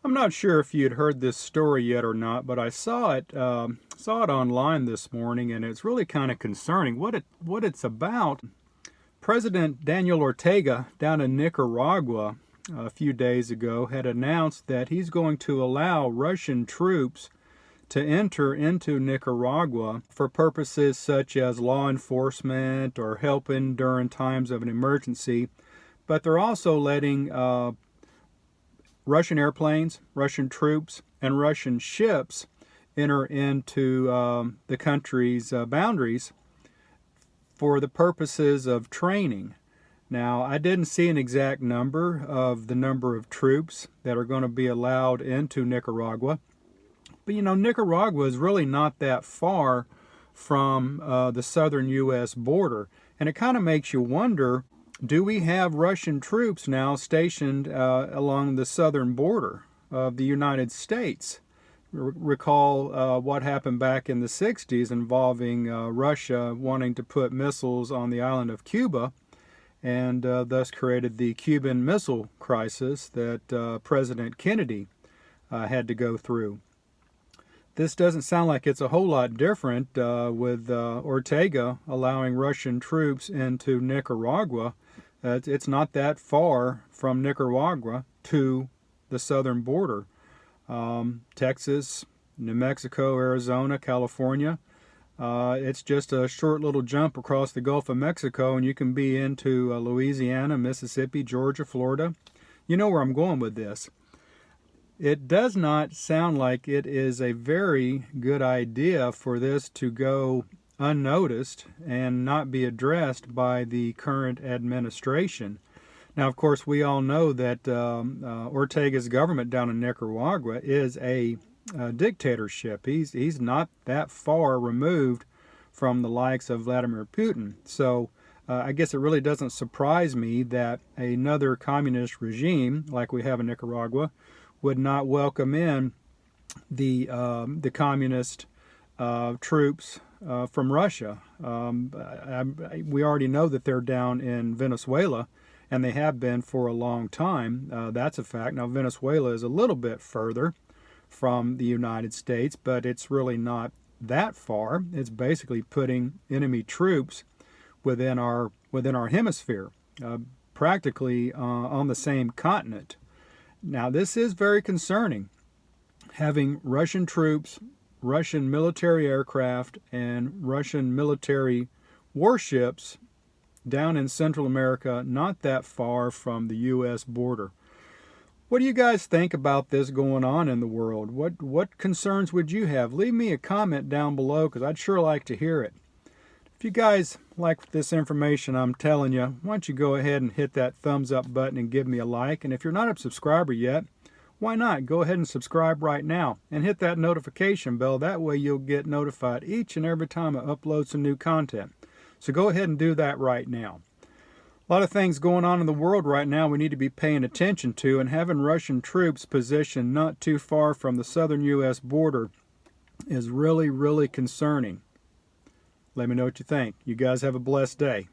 I'm not sure if you had heard this story yet or not, but I saw it online this morning, and it's really kind of concerning. What it's about. President Daniel Ortega down in Nicaragua a few days ago had announced that he's going to allow Russian troops to enter into Nicaragua for purposes such as law enforcement or helping during times of an emergency. But they're also letting Russian airplanes, Russian troops, and Russian ships enter into the country's boundaries for the purposes of training. Now, I didn't see an exact number of the number of troops that are going to be allowed into Nicaragua. But you know, Nicaragua is really not that far from the southern U.S. border. And it kind of makes you wonder, do we have Russian troops now stationed along the southern border of the United States? Recall what happened back in the 60s involving Russia wanting to put missiles on the island of Cuba, and thus created the Cuban Missile Crisis that President Kennedy had to go through. This doesn't sound like it's a whole lot different with Ortega allowing Russian troops into Nicaragua. It's not that far from Nicaragua to the southern border. Texas, New Mexico, Arizona, California. It's just a short little jump across the Gulf of Mexico, and you can be into Louisiana, Mississippi, Georgia, Florida. You know where I'm going with this. It does not sound like it is a very good idea for this to go unnoticed and not be addressed by the current administration. Now, of course, we all know that Ortega's government down in Nicaragua is a dictatorship. He's not that far removed from the likes of Vladimir Putin. So I guess it really doesn't surprise me that another communist regime like we have in Nicaragua would not welcome in the communist troops from Russia. We already know that they're down in Venezuela, and they have been for a long time. That's a fact. Now, Venezuela is a little bit further from the United States, but it's really not that far. It's basically putting enemy troops within our hemisphere, practically on the same continent. Now, this is very concerning. Having Russian troops, Russian military aircraft, and Russian military warships down in Central America, not that far from the U.S. border. What do you guys think about this going on in the world? What concerns would you have? Leave me a comment down below, because I'd sure like to hear it. If you guys like this information I'm telling you, why don't you go ahead and hit that thumbs up button and give me a like. And if you're not a subscriber yet, why not go ahead and subscribe right now and hit that notification bell. That way you'll get notified each and every time I upload some new content. So go ahead and do that right now. A lot of things going on in the world right now we need to be paying attention to, and having Russian troops positioned not too far from the southern U.S. border is really, really concerning. Let me know what you think. You guys have a blessed day.